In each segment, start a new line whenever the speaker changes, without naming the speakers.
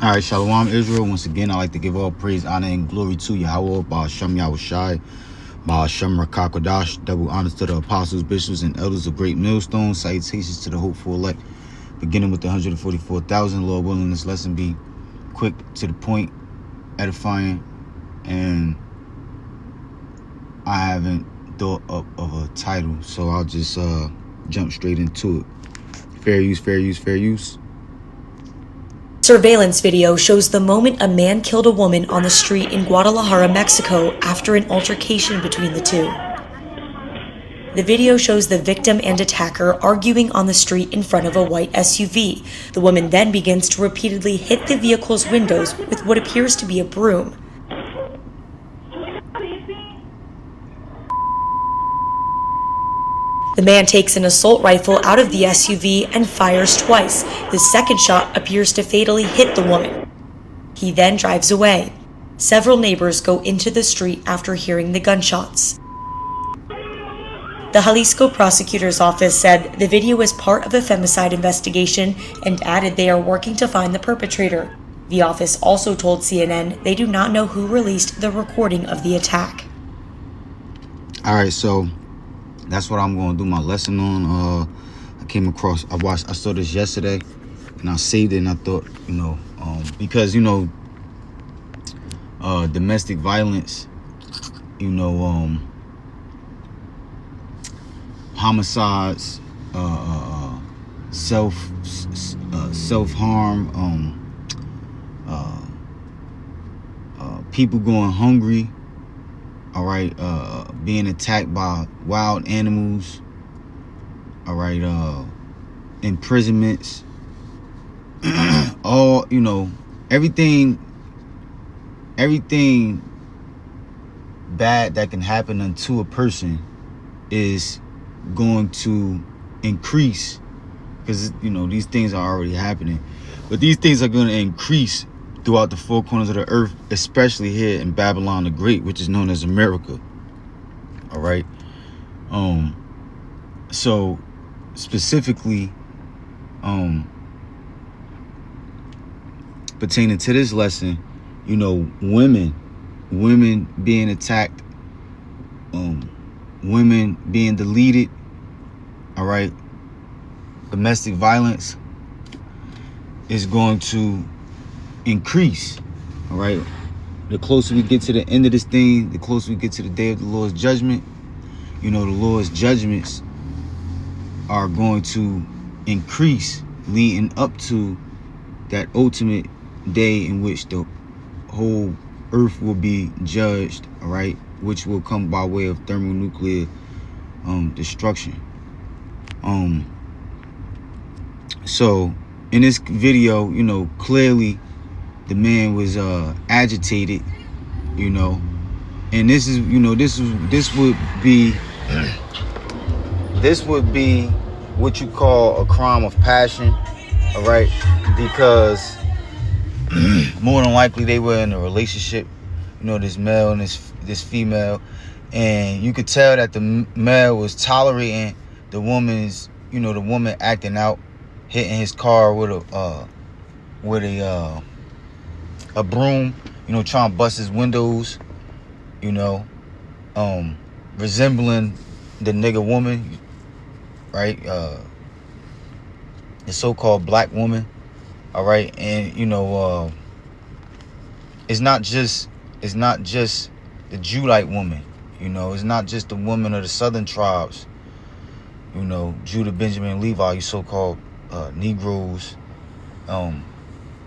All right, Shalom Israel. Once again, I'd like to give all praise, honor, and glory to Yahweh, Ba'ashem Yahushai, Ba'ashem Rakakodash. Double honors to the apostles, bishops, and elders of Great Millstone. Salutations to the hopeful elect, beginning with the 144,000. Lord willing, this lesson be quick, to the point, edifying, and I haven't thought of a title, so I'll just jump straight into it. Fair use, fair use, fair use.
Surveillance video shows the moment a man killed a woman on the street in Guadalajara, Mexico, after an altercation between the two. The video shows the victim and attacker arguing on the street in front of a white SUV. The woman then begins to repeatedly hit the vehicle's windows with what appears to be a broom. The man takes an assault rifle out of the SUV and fires twice. The second shot appears to fatally hit the woman. He then drives away. Several neighbors go into the street after hearing the gunshots. The Jalisco prosecutor's office said the video is part of a femicide investigation and added they are working to find the perpetrator. The office also told CNN they do not know who released the recording of the attack.
All right, so that's what I'm going to do my lesson on. I saw this yesterday, and I saved it, and I thought, because, domestic violence, homicides, self-harm, people going hungry, all right, being attacked by wild animals, all right, imprisonments, all, everything bad that can happen unto a person is going to increase, because, these things are already happening, but these things are going to increase throughout the four corners of the earth, especially here in Babylon the Great, which is known as America. All right. So specifically, pertaining to this lesson, women being attacked, women being deleted. All right. Domestic violence is going to increase. All right, the closer we get to the end of this thing, the closer we get to the day of the Lord's judgment, the Lord's judgments are going to increase, leading up to that ultimate day in which the whole earth will be judged, all right, which will come by way of thermonuclear destruction. So in this video, clearly the man was agitated, and this would be what you call a crime of passion, all right, because more than likely they were in a relationship, this male and this female, and you could tell that the male was tolerating the woman's, the woman acting out, hitting his car with a broom, trying to bust his windows, resembling the nigger woman, right? The so-called black woman, all right, and it's not just the Judite woman, it's not just the woman of the southern tribes, Judah, Benjamin, Levi, you so-called Negroes,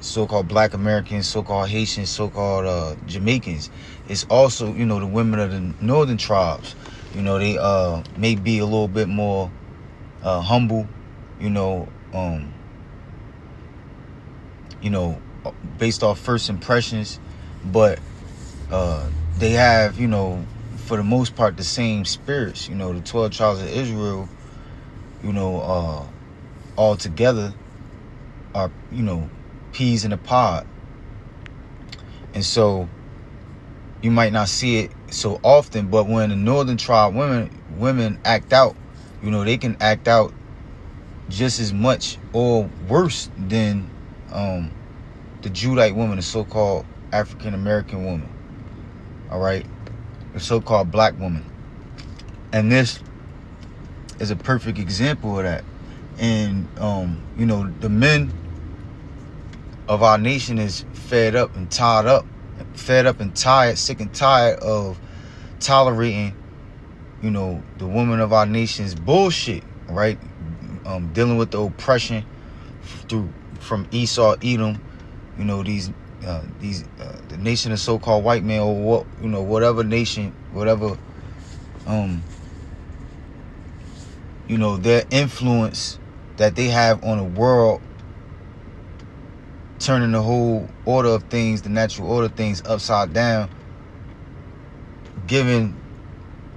so-called Black Americans, so-called Haitians, so-called Jamaicans. It's also, the women of the northern tribes. They may be a little bit more humble, based off first impressions, but they have, for the most part, the same spirits. The 12 tribes of Israel, all together are, peas in a pod. And so you might not see it so often, but when the northern tribe women act out, they can act out just as much or worse than the Judite woman, the so-called African American woman, all right, the so-called black woman. And this is a perfect example of that. And you know, the men of our nation is fed up and tired, sick and tired of tolerating, you know, the woman of our nation's bullshit, right? Dealing with the oppression from Esau, Edom, you know, the nation of so-called white man, or what, you know, whatever nation, whatever, you know, their influence that they have on the world, turning the whole order of things, the natural order of things, upside down, giving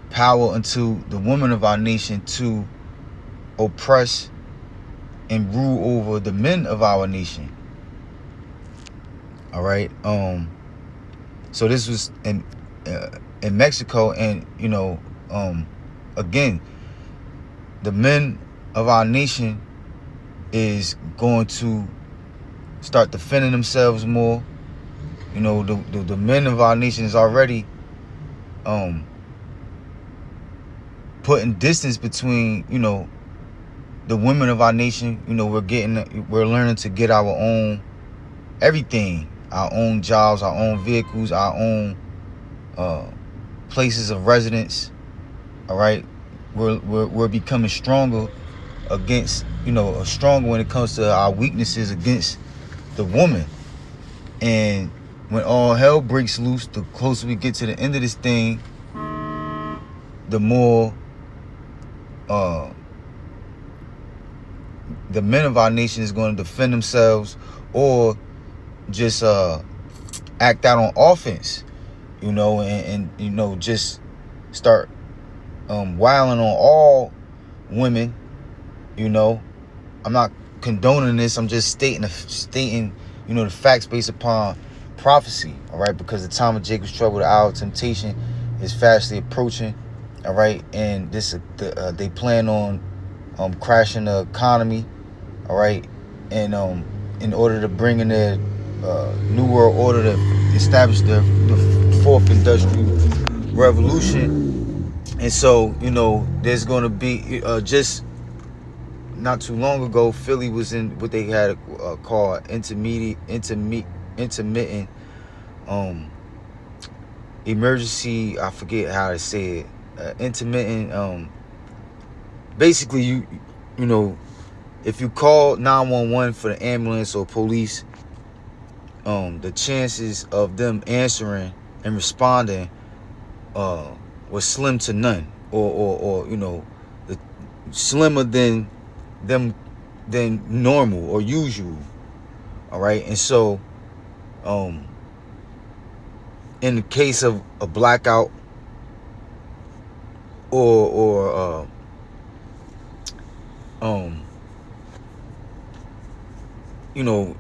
power unto the women of our nation to oppress and rule over the men of our nation. All right. So this was in Mexico, and you know, again, the men of our nation is going to start defending themselves more. You know, the men of our nation is already putting distance between, you know, the women of our nation. You know, we're learning to get our own everything, our own jobs, our own vehicles, our own places of residence. All right, we're becoming stronger against, you know, stronger when it comes to our weaknesses against the woman. And when all hell breaks loose, the closer we get to the end of this thing, the more the men of our nation is going to defend themselves, or just act out on offense, you know, and you know, just start wilding on all women. You know, I'm not condoning this. I'm just stating, you know, the facts based upon prophecy. All right, because the time of Jacob's trouble, the hour of temptation, is fastly approaching. All right, and they plan on crashing the economy. All right, and in order to bring in their new world order, to establish the fourth industrial revolution. And so, you know, there's going to be just not too long ago, Philly was in what they had called intermittent emergency. I forget how to say it. Intermittent. Basically, you know, if you call 911 for the ambulance or police, the chances of them answering and responding was slim to none, or you know, slimmer than normal or usual. All right, and so in the case of a blackout or you know,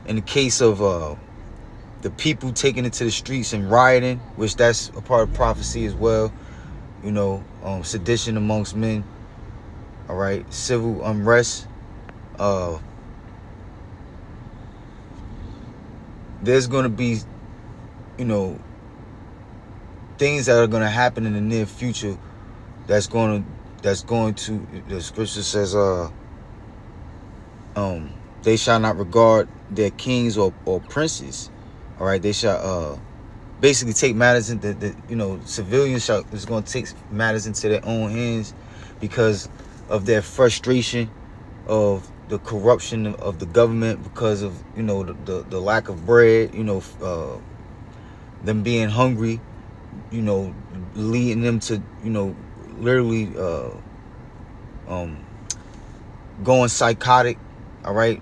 in the case of the people taking it to the streets and rioting, which that's a part of prophecy as well, you know, sedition amongst men, all right, civil unrest, there's going to be, you know, things that are going to happen in the near future that's going to, the scripture says, they shall not regard their kings or princes. All right, they shall basically take matters into you know, civilians is going to take matters into their own hands because of their frustration of the corruption of the government, because of, you know, the lack of bread, you know, them being hungry, you know, leading them to, you know, literally going psychotic. All right,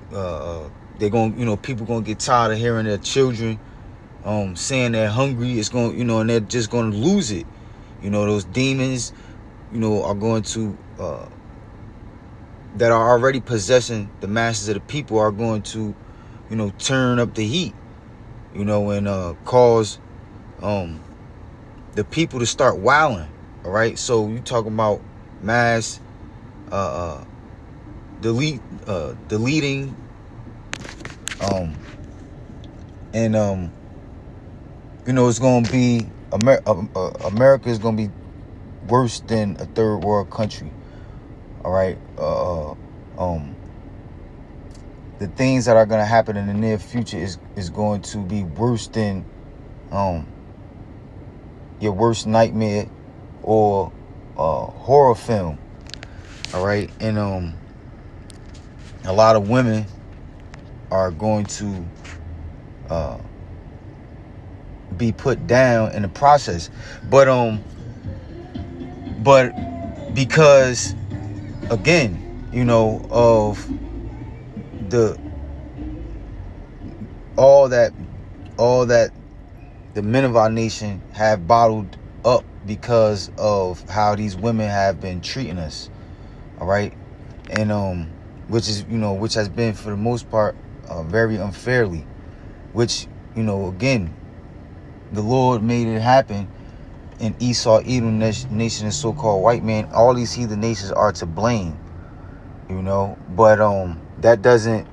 they're going, you know, people going to get tired of hearing their children saying they're hungry. It's going, you know, and they're just going to lose it. You know, those demons, you know, are going to that are already possessing the masses of the people are going to, you know, turn up the heat, you know, and cause the people to start wilding. All right, so you talking about mass deleting It's gonna be America is gonna be worse than a third world country. All right. The things that are gonna happen in the near future is going to be worse than your worst nightmare or horror film. All right. And a lot of women are going to be put down in the process, but because again, of the all that the men of our nation have bottled up because of how these women have been treating us. All right. And which has been for the most part very unfairly, which again, the Lord made it happen in Esau, Edom nation, and so-called white man. All these heathen nations are to blame, but that doesn't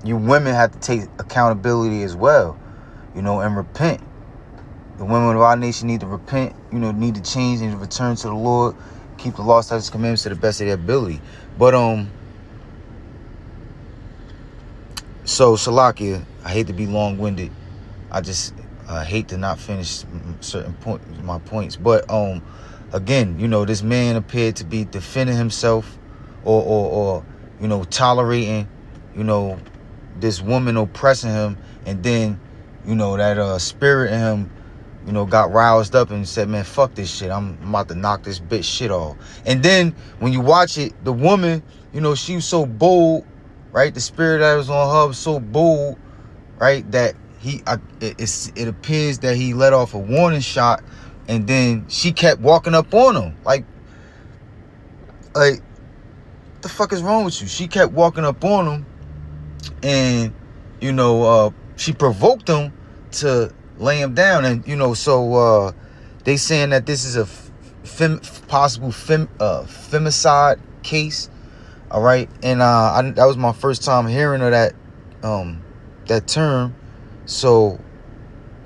you women have to take accountability as well, and repent. The women of our nation need to repent, need to change and return to the Lord, keep the law, statutes, commandments to the best of their ability. But so Salakia, I hate to be long-winded. I just hate to not finish my points. But again, this man appeared to be defending himself, or tolerating, this woman oppressing him, and then that spirit in him got roused up and said, man, fuck this shit, I'm about to knock this bitch shit off. And then when you watch it, the woman, she was so bold, right? The spirit that was on her was so bold, right, that it appears that he let off a warning shot, and then she kept walking up on him like what the fuck is wrong with you? She kept walking up on him, and she provoked him to lay him down. And so they saying that this is a possible femicide case. All right. And that was my first time hearing of that term. So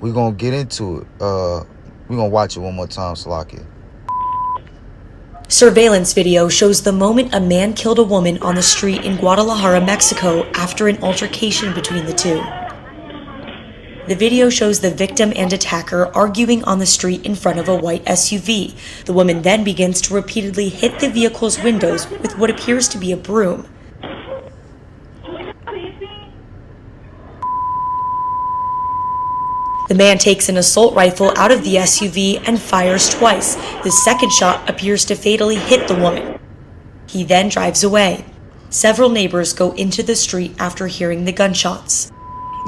we're gonna get into it. We're gonna watch it one more time, Salakia.
Surveillance video shows the moment a man killed a woman on the street in Guadalajara, Mexico, after an altercation between the two. The video shows the victim and attacker arguing on the street in front of a white SUV. The woman then begins to repeatedly hit the vehicle's windows with what appears to be a broom. The man takes an assault rifle out of the SUV and fires twice. The second shot appears to fatally hit the woman. He then drives away. Several neighbors go into the street after hearing the gunshots.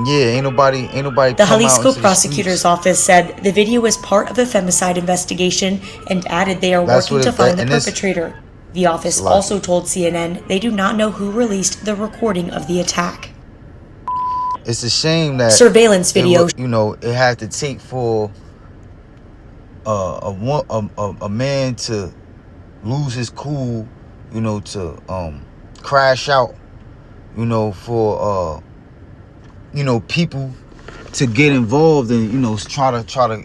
Yeah, ain't nobody.
The Jalisco prosecutor's office said the video is part of a femicide investigation and added they are working to find the perpetrator. The office also told CNN they do not know who released the recording of the attack.
It's a shame that
surveillance video,
it had to take for a man to lose his cool, to crash out, for people to get involved and try to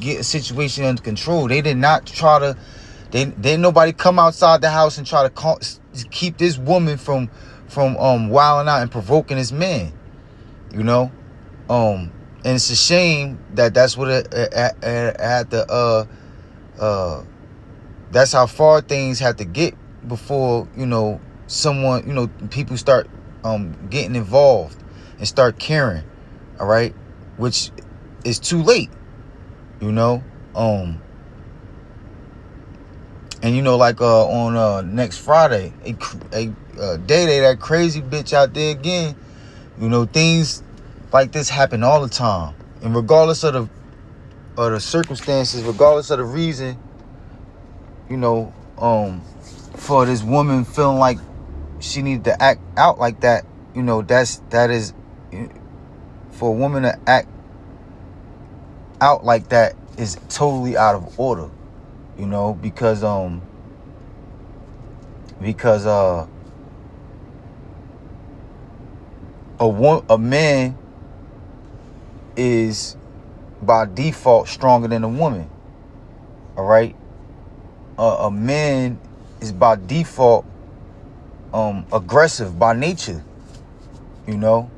get a situation under control. They did not try to. Didn't nobody come outside the house and try to keep this woman from wilding out and provoking this man. And it's a shame that that's what it had to that's how far things had to get before someone people start getting involved and start caring. All right, which is too late. And like on next Friday, a day that crazy bitch out there again. Things like this happen all the time, and regardless of the circumstances, regardless of the reason, for this woman feeling like she needed to act out like that, that is for a woman to act out like that is totally out of order, because a man is by default stronger than a woman. All right, a man is by default aggressive by nature, you know,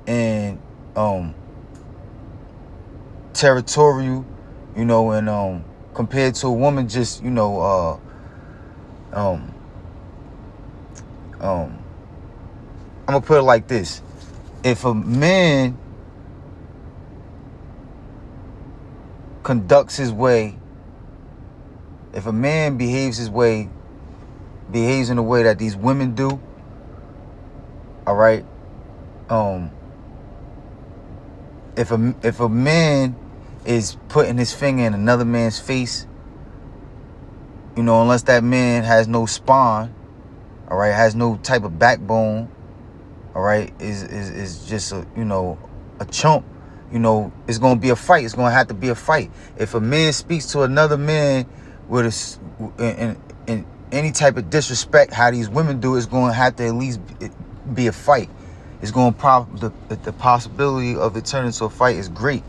and territorial, you know, and compared to a woman, just, you know, I'm gonna put it like this: if a man conducts his way, if a man behaves in the way that these women do, all right, if a man is putting his finger in another man's face, you know, unless that man has no spine, all right, has no type of backbone, all right, is just a, you know, a chump, you know, it's gonna be a fight. It's gonna have to be a fight. If a man speaks to another man with in any type of disrespect, how these women do, it's gonna have to at least be a fight. It's gonna the possibility of it turning into a fight is great,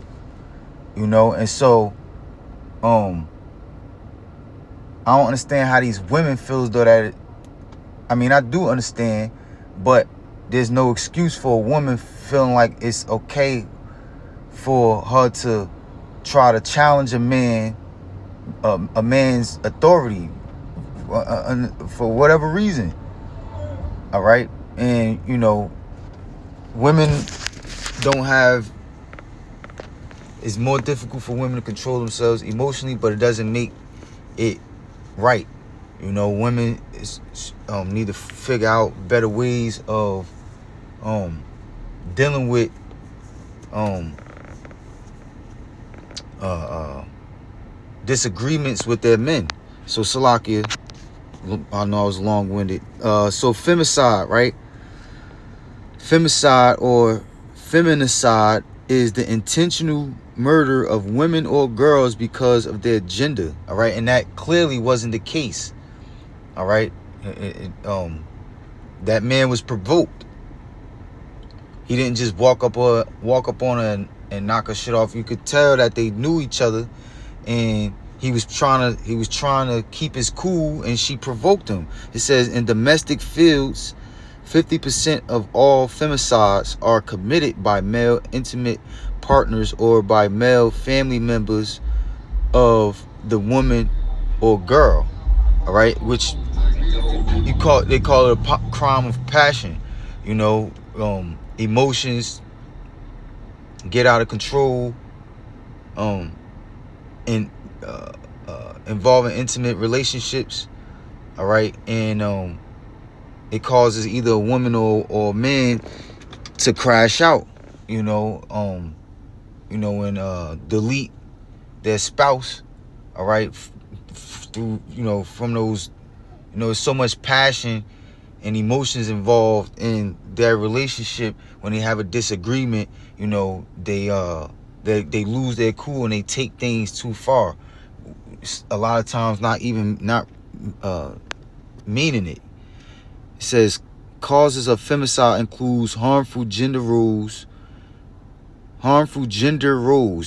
you know. And so, I don't understand how these women feel as though that. I mean, I do understand, but there's no excuse for a woman feeling like it's okay for her to try to challenge a man's authority for whatever reason. All right, and you know, women don't have. It's more difficult for women to control themselves emotionally, but it doesn't make it right. You know, women need to figure out better ways of dealing with disagreements with their men. So Salakia, I know I was long-winded. So femicide, right? Femicide or feminicide is the intentional murder of women or girls because of their gender. All right, and that clearly wasn't the case. All right, that man was provoked. He didn't just walk up on her and knock her shit off. You could tell that they knew each other, and he was trying to keep his cool, and she provoked him. It says in domestic fields, 50% of all femicides are committed by male intimate partners or by male family members of the woman or girl. All right, which they call it a crime of passion. You know, emotions get out of control, and involving intimate relationships. All right, and it causes either a woman or a man to crash out. You know, and delete their spouse. All right, through, you know, from those, you know, there's so much passion and emotions involved in their relationship. When they have a disagreement, you know, they lose their cool and they take things too far. A lot of times, not meaning it. It says causes of femicide includes harmful gender roles,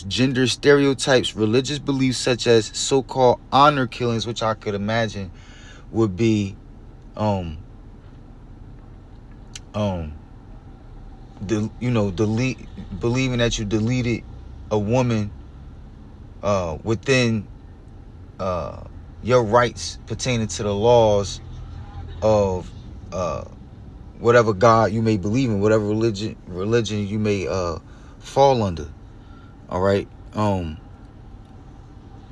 gender stereotypes, religious beliefs such as so-called honor killings, which I could imagine would be believing that you deleted a woman within your rights pertaining to the laws of whatever God you may believe in, whatever religion you may fall under. All right.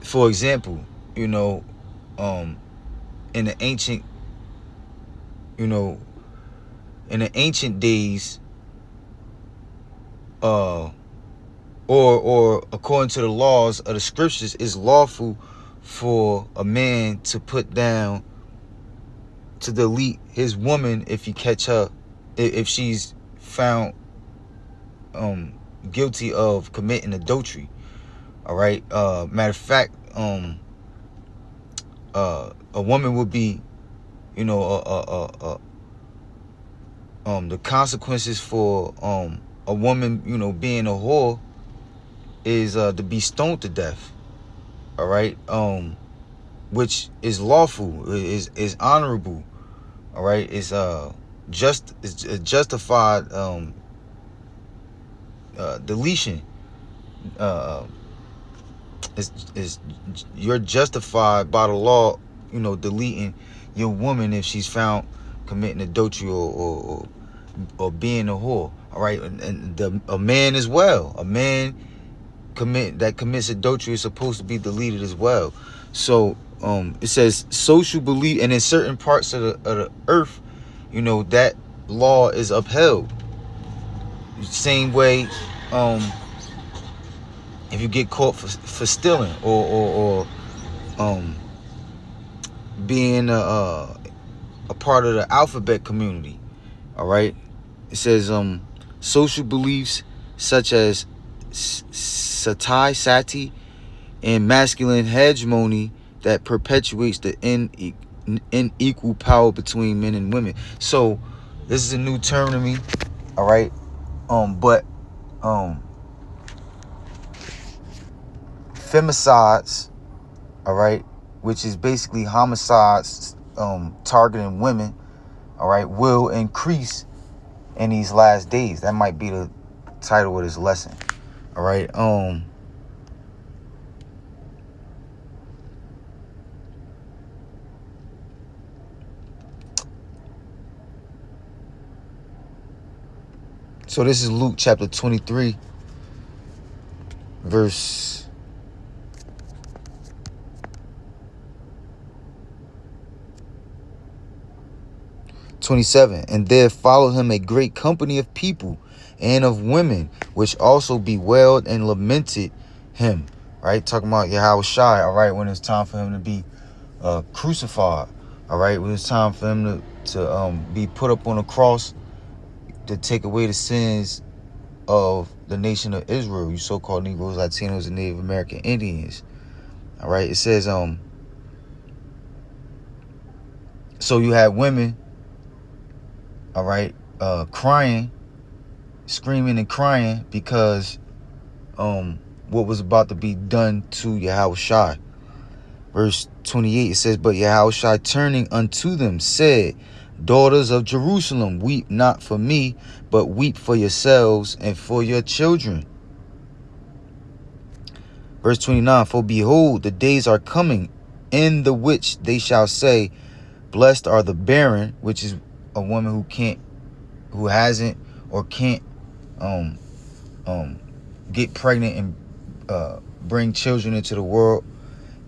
For example, you know, in the ancient days, or according to the laws of the scriptures, it's lawful for a man to delete his woman if he catch her, if she's found guilty of committing adultery. All right. Matter of fact, a woman would be, you know, the consequences for a woman, being a whore is to be stoned to death. All right, which is lawful, is honorable. All right, it's justified deletion. Is you're justified by the law, deleting your woman if she's found committing adultery or being a whore. All right, and a man as well. A man that commits adultery is supposed to be deleted as well. So it says social belief, and in certain parts of the earth, that law is upheld. Same way, if you get caught for stealing or being a part of the alphabet community, all right, it says social beliefs such as sati and masculine hegemony that perpetuates the unequal power between men and women. So this is a new term to me, all right, but femicides, all right, which is basically homicides targeting women, all right, will increase in these last days. That might be the title of this lesson. All right. So this is Luke chapter 23, verse 27. And there followed him a great company of people and of women, which also bewailed and lamented him. Right? Talking about Yahweh Shai. All right. When it's time for him to be crucified. All right. When it's time for him to be put up on a cross to take away the sins of the nation of Israel, you so-called Negroes, Latinos, and Native American Indians. All right. It says, so you have women, all right, crying, screaming and crying because what was about to be done to Yahweh Shai. Verse 28, it says, but Yahweh Shai turning unto them said, daughters of Jerusalem, weep not for me, but weep for yourselves and for your children. Verse 29, for behold, the days are coming in the which they shall say, blessed are the barren, which is a woman who hasn't or can't get pregnant and bring children into the world,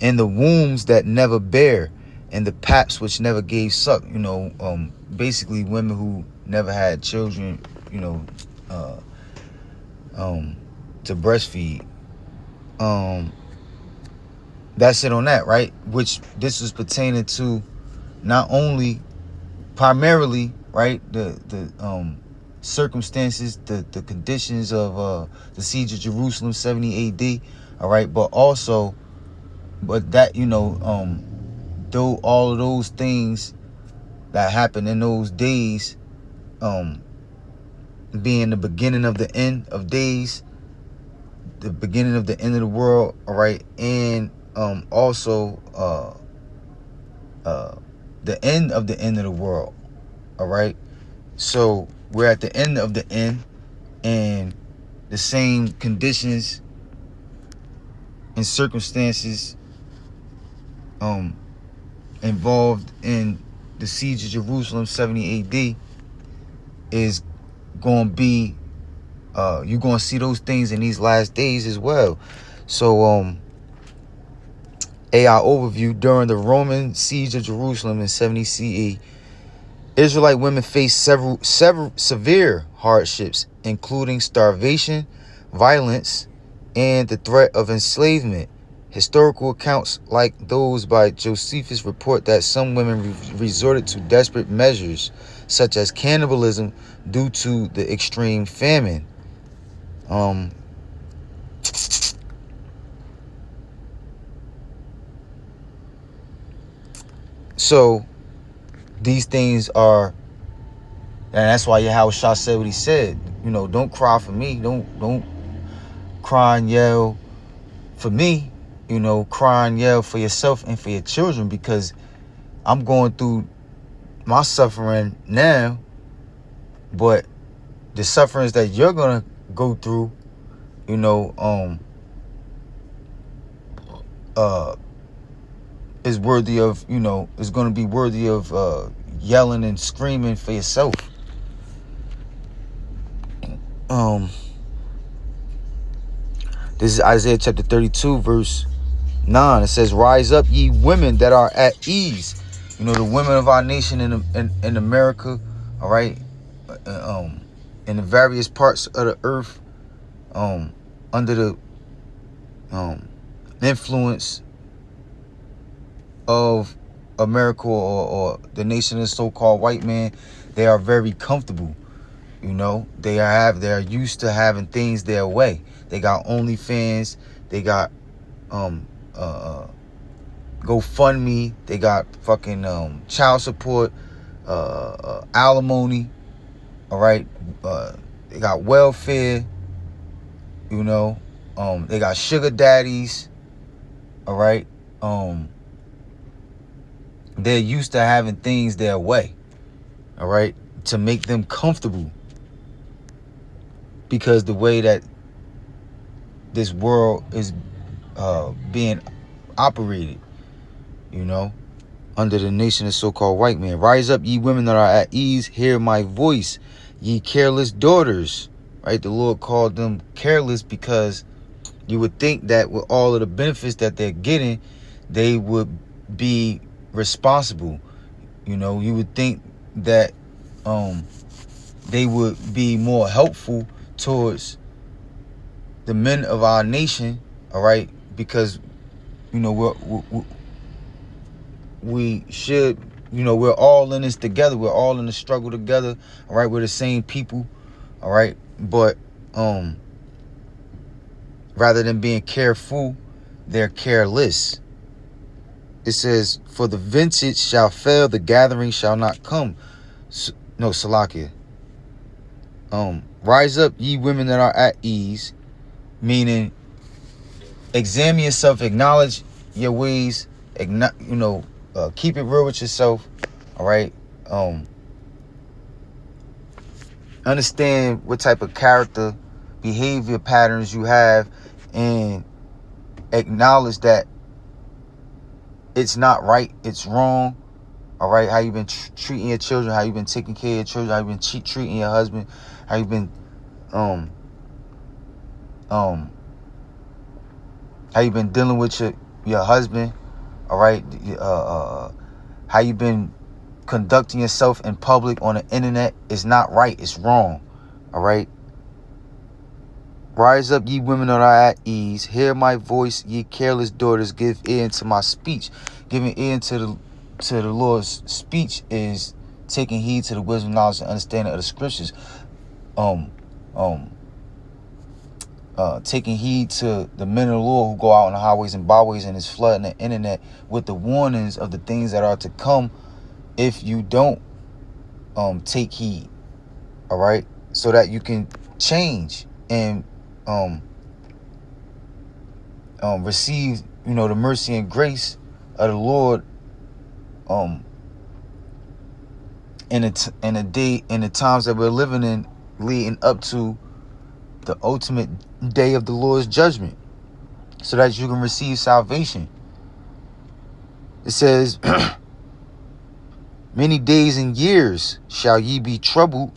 and the wombs that never bear, and the paps which never gave suck. Basically women who never had children, to breastfeed. That's it on that, right? Which this is pertaining to not only primarily, right, the circumstances, the conditions of the siege of Jerusalem, 70 AD, all right, but also, but that, though all of those things that happened in those days, being the beginning of the end of days, the beginning of the end of the world, all right, and also the end of the world, all right. So we're at the end of the end, and the same conditions and circumstances involved in the siege of Jerusalem, 70 AD, is going to be, you're going to see those things in these last days as well. So AI overview: during the Roman siege of Jerusalem in 70 CE, Israelite women faced several severe hardships, including starvation, violence, and the threat of enslavement. Historical accounts like those by Josephus report that some women resorted to desperate measures, such as cannibalism, due to the extreme famine. So these things are And that's why Yahweh Shah said what he said. You know, don't cry for me. Don't cry and yell for me. You know, cry and yell for yourself and for your children, because I'm going through my suffering now, but the sufferings that you're gonna go through, you know, is worthy of, you know, is gonna be worthy of yelling and screaming for yourself. This is Isaiah chapter 32, verse 9. It says, "Rise up, ye women that are at ease." You know, the women of our nation in America, all right, in the various parts of the earth, under the influence of America, or the nation of the so-called white man, they are very comfortable. You know, they are used to having things their way. They got OnlyFans, they got GoFundMe, they got fucking child support, alimony, all right, they got welfare, you know, they got sugar daddies, all right, they're used to having things their way, all right, to make them comfortable, because the way that this world is being operated, you know, under the nation of so-called white man. "Rise up, ye women that are at ease, hear my voice, ye careless daughters." Right? The Lord called them careless because you would think that with all of the benefits that they're getting, they would be responsible. You know, you would think that they would be more helpful towards the men of our nation, all right, because, you know, we should, you know, we're all in this together. We're all in the struggle together, all right? We're the same people, all right? But rather than being careful, they're careless. It says, "For the vintage shall fail, the gathering shall not come." No, Salakia. "Rise up, ye women that are at ease," meaning examine yourself, acknowledge your ways, you know, keep it real with yourself, all right? Understand what type of character, behavior patterns you have, and acknowledge that it's not right, it's wrong, all right? How you been treating your children, how you been taking care of your children, how you been treating your husband, how you been how you been dealing with your husband, all right? How you been conducting yourself in public on the internet is not right, it's wrong, all right? "Rise up, ye women that are at ease, hear my voice, ye careless daughters, give ear to my speech." Giving ear to the Lord's speech is taking heed to the wisdom, knowledge, and understanding of the scriptures. Taking heed to the men of the Lord who go out on the highways and byways and is flooding the internet with the warnings of the things that are to come if you don't take heed, all right, so that you can change and receive, you know, the mercy and grace of the Lord in the times that we're living in, leading up to the ultimate day of the Lord's judgment, so that you can receive salvation. It says, "Many days and years shall ye be troubled."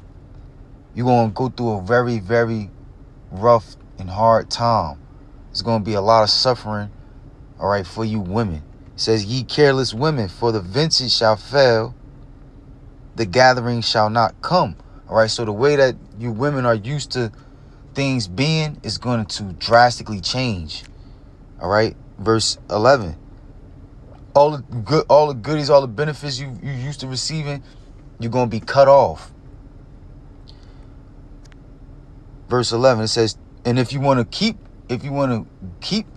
You're going to go through a very, very rough and hard time. It's going to be a lot of suffering, all right, for you women. It says, "Ye careless women, for the vintage shall fail, the gathering shall not come." All right, so the way that you women are used to things being is going to drastically change. All right, verse 11. All the goodies, all the benefits you used to receiving, you're going to be cut off. Verse 11, it says, "And if you want to keep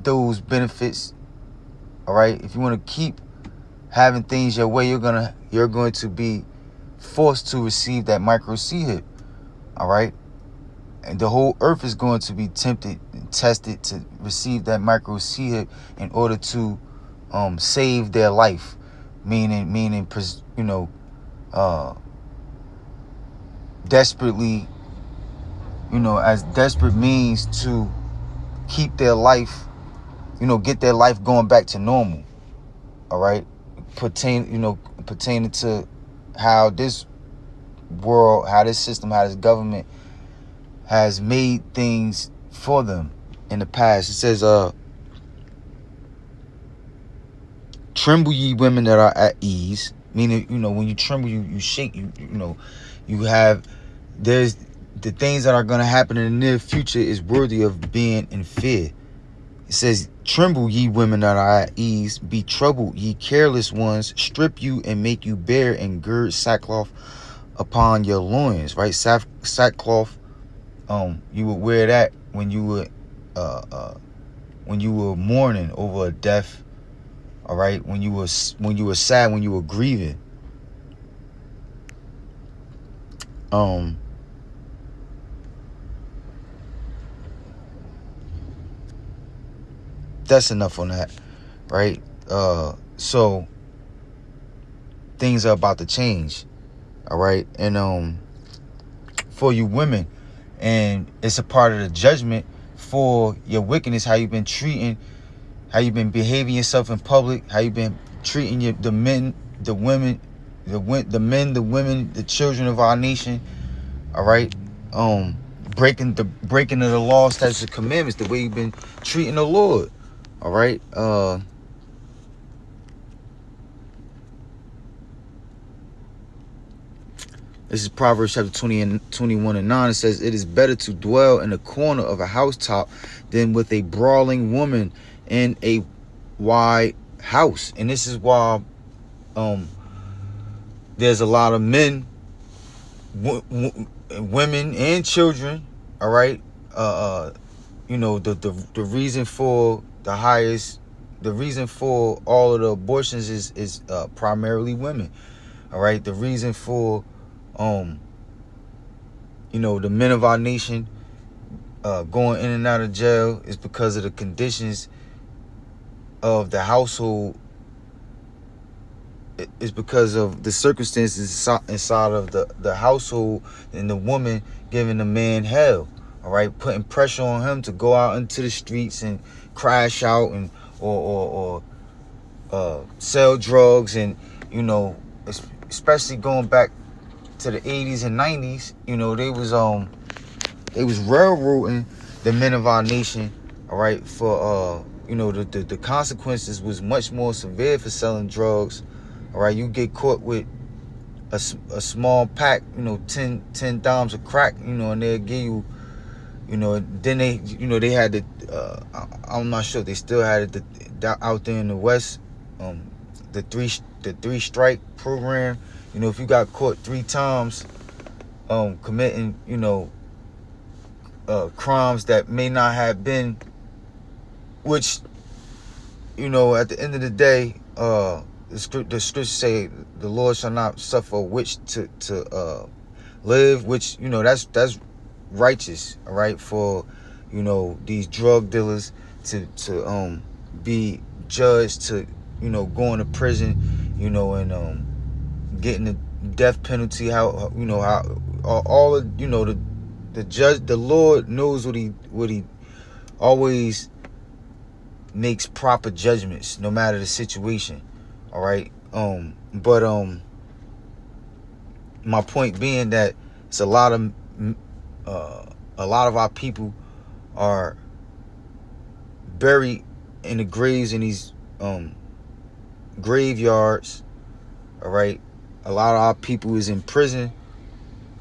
those benefits, all right, if you want to keep having things your way, you're going to be forced to receive that micro C-hip. All right. And the whole earth is going to be tempted and tested to receive that micro C-hip in order to save their life. Meaning, desperately, as desperate means to keep their life, get their life going back to normal. All right. Pertaining to how this world, how this system, how this government has made things for them in the past. It says, tremble ye women that are at ease. Meaning, when you tremble, you shake, you have, there's the things that are going to happen in the near future is worthy of being in fear. It says, tremble ye women that are at ease, be troubled ye careless ones, strip you and make you bare and gird sackcloth upon your loins, right? Sackcloth, you would wear that when you were mourning over a death, all right? When you were sad, when you were grieving. That's enough on that, right? So things are about to change, all right? And for you women, and it's a part of the judgment for your wickedness, how you've been treating, how you've been behaving yourself in public, how you've been treating the men, the women, the women, the children of our nation, all right? Breaking of the law, statutes, and commandments, the way you've been treating the Lord. All right. This is Proverbs chapter 20 and 21 and 9. It says, it is better to dwell in the corner of a housetop than with a brawling woman in a wide house. And this is why there's a lot of men, women, and children. All right. The reason for the reason for all of the abortions is primarily women. All right. The reason for the men of our nation going in and out of jail is because of the conditions of the household. It's because of the circumstances inside of the household, and the woman giving the man hell. All right, putting pressure on him to go out into the streets and crash out and or sell drugs, and especially going back to the 80s and 90s, they was railroading the men of our nation. All right, for the consequences was much more severe for selling drugs. All right, you get caught with a small pack, 10 dimes of crack, and they'll give you. Then they had the, I'm not sure, they still had it out there in the West, the three strike program. If you got caught 3 times, committing, crimes that may not have been, which, at the end of the day, the scriptures say the Lord shall not suffer a witch to live, which, that's righteous, all right, for these drug dealers to be judged to going to prison, and getting the death penalty. How all of the judge, the Lord knows what he always makes proper judgments no matter the situation. All right. But my point being that it's a lot of our people are buried in the graves in these graveyards. All right. A lot of our people is in prison.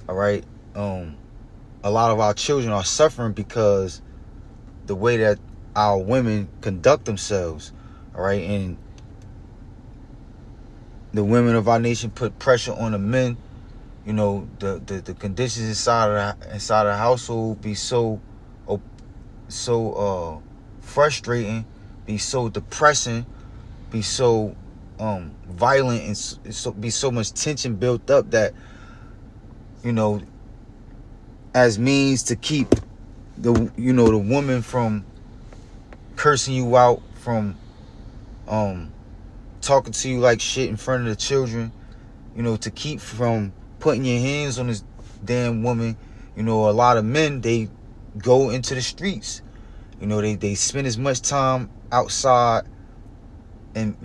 All right. A lot of our children are suffering because the way that our women conduct themselves. All right. And the women of our nation put pressure on the men. The conditions inside of the household be so frustrating, be so depressing, be so violent, and be so much tension built up that you know, as means to keep the woman from cursing you out, from talking to you like shit in front of the children, to keep from putting your hands on this damn woman. A lot of men, they go into the streets. They spend as much time outside, and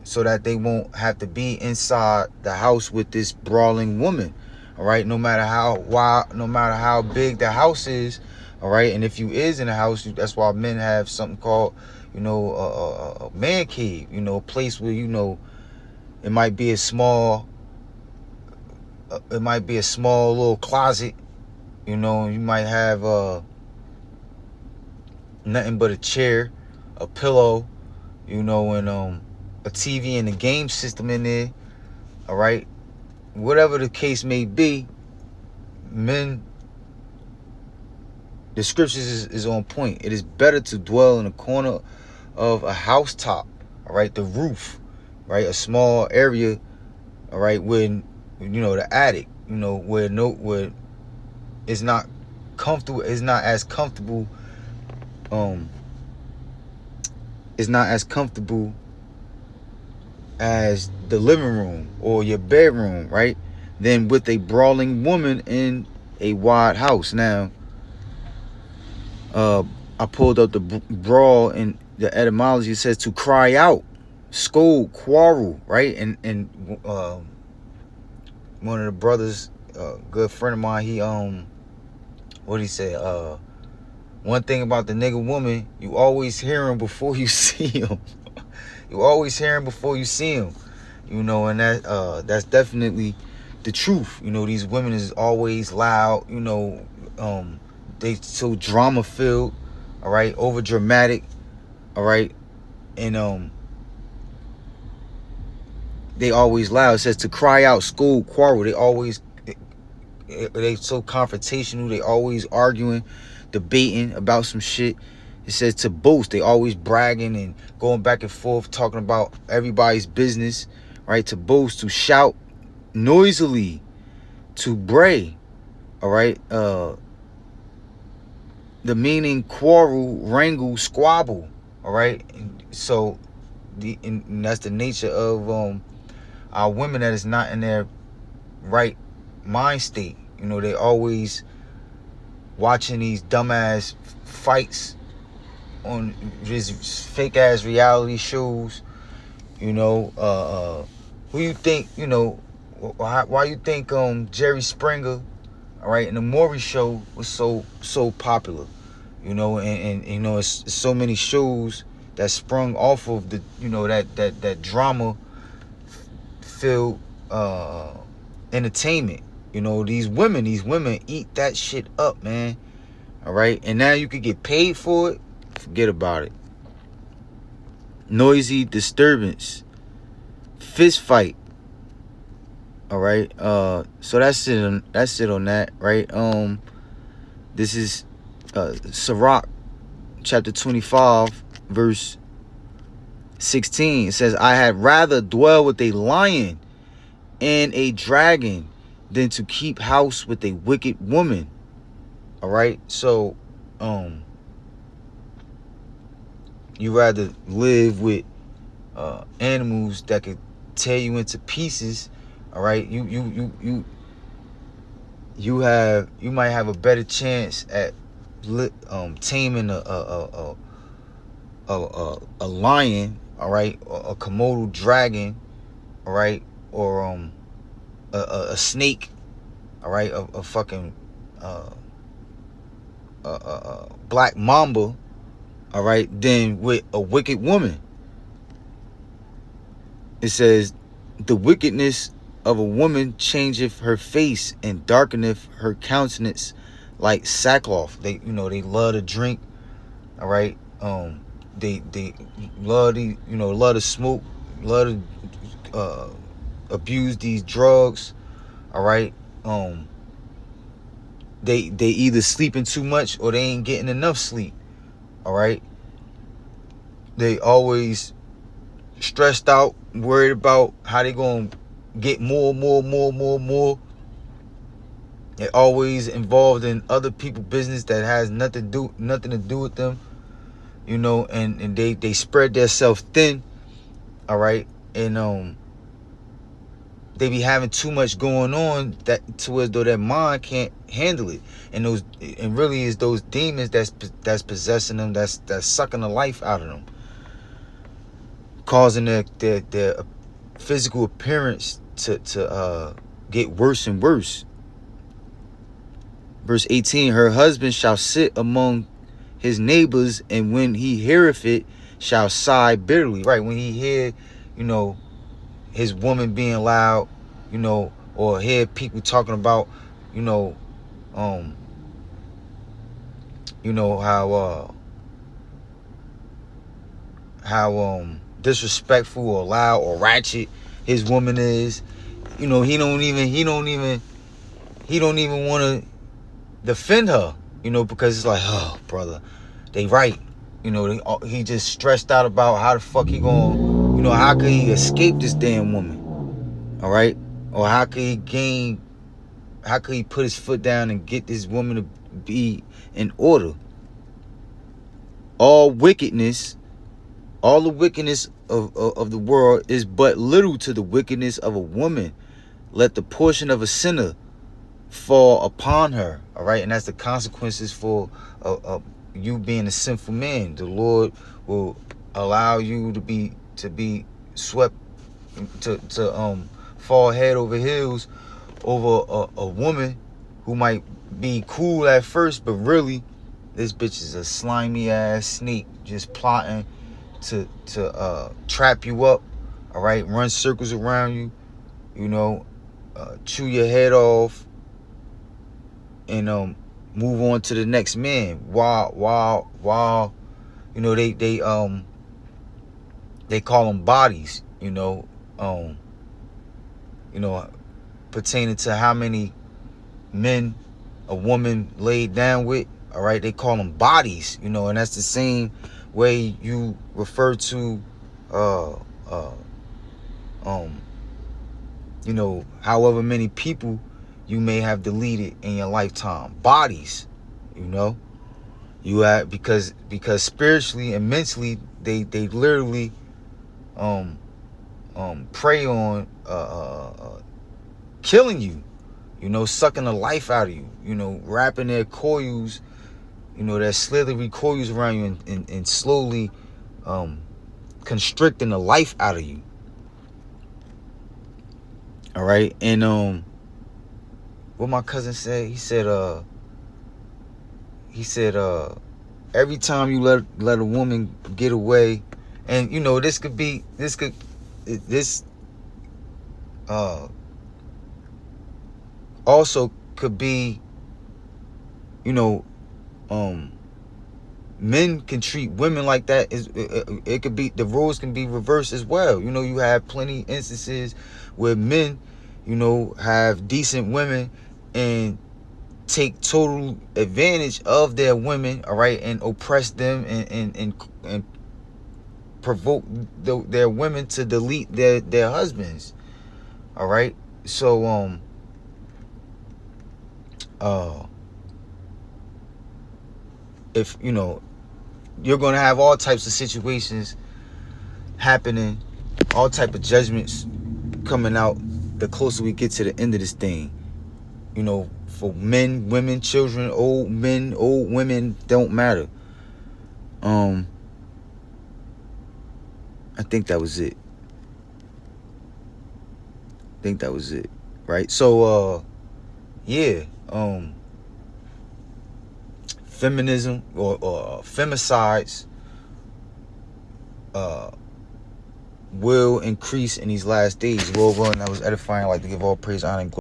so that they won't have to be inside the house with this brawling woman. All right, no matter how big the house is. All right, and if you is in a house, that's why men have something called a man cave. A place where it might be a small little closet. You might have nothing but a chair, a pillow, and a TV and a game system in there. All right, whatever the case may be, men, the scriptures is on point. It is better to dwell in a corner of a housetop, all right, the roof, right, a small area, all right, when the attic, where it's not comfortable, it's not as comfortable as the living room or your bedroom, right? Than with a brawling woman in a wide house. Now, I pulled up the brawl, and the etymology says to cry out, scold, quarrel, right? And one of the brothers, good friend of mine, he what he said, one thing about the nigga woman, you always hear him before you see him. You always hear him before you see him. And that's definitely the truth. These women is always loud. They so drama filled, all right, over dramatic, all right, and they always loud. It says to cry out, scold, quarrel. They so confrontational. They always arguing, debating about some shit. It says to boast. They always bragging and going back and forth, talking about everybody's business, right? To boast, to shout noisily, to bray, all right? The meaning quarrel, wrangle, squabble, all right? And so, and that's the nature of our women that is not in their right mind state. They always watching these dumbass fights on just fake ass reality shows. Who you think, why you think Jerry Springer, all right, and the Maury show was so popular, and it's so many shows that sprung off of the that drama filled entertainment. These women eat that shit up, man. All right, and now you could get paid for it. Forget about it. Noisy disturbance, fist fight. All right, so that's it on that, right? This is Sirach chapter 25 verse 16. It says, I had rather dwell with a lion and a dragon than to keep house with a wicked woman. All right, so you rather live with animals that could tear you into pieces. All right, you might have a better chance at taming a lion, all right, or a Komodo dragon, all right, or a snake, all right, a fucking black mamba, all right, than with a wicked woman. It says, the wickedness of a woman changeth her face and darkeneth her countenance like sackcloth. They love to drink, all right. They love to smoke, love to abuse these drugs, all right. They either sleeping too much or they ain't getting enough sleep, all right. They always stressed out, worried about how they gonna get more. They're always involved in other people's business that has nothing to do with them, you know, and they spread themselves thin, all right, and they be having too much going on that to as though their mind can't handle it, and really is those demons that's possessing them, that's sucking the life out of them, causing their physical appearance to get worse and worse. Verse 18, her husband shall sit among his neighbors, and when he heareth it, shall sigh bitterly. Right, when he hear, you know, his woman being loud, you know, or hear people talking about, you know how disrespectful or loud or ratchet his woman is. You know, he don't even want to defend her, you know, because it's like, oh, brother, they right. You know, he just stressed out about how the fuck he going, you know, how could he escape this damn woman, all right? Or how could he put his foot down and get this woman to be in order? All the wickedness of the world is but little to the wickedness of a woman. Let the portion of a sinner fall upon her, all right? And that's the consequences for you being a sinful man. The Lord will allow you to be swept, to fall head over heels over a woman who might be cool at first, but really this bitch is a slimy ass snake just plotting to trap you up, all right? Run circles around you, you know, chew your head off, and move on to the next man. While you know, they call them bodies, you know, pertaining to how many men a woman laid down with, all right? They call them bodies, you know, and that's the same way you refer to you know, however many people you may have deleted in your lifetime. Bodies, you know, you have, because spiritually and mentally they literally prey on killing you, you know, sucking the life out of you, you know, wrapping their coils, you know, their slithery coils around you, and slowly constricting the life out of you. All right. And what my cousin said, he said every time you let a woman get away, and you know, this also could be, you know, men can treat women like that. It could be, the roles can be reversed as well. You know, you have plenty instances where men, you know, have decent women and take total advantage of their women, all right, and oppress them and provoke their women to delete their husbands, all right? So if, you know, you're going to have all types of situations happening, all type of judgments coming out the closer we get to the end of this thing, you know, for men, women, children, old men, old women, don't matter. I think that was it. Right? So yeah, feminism or femicides will increase in these last days. Well, that was edifying. I'd like to give all praise, honor, and glory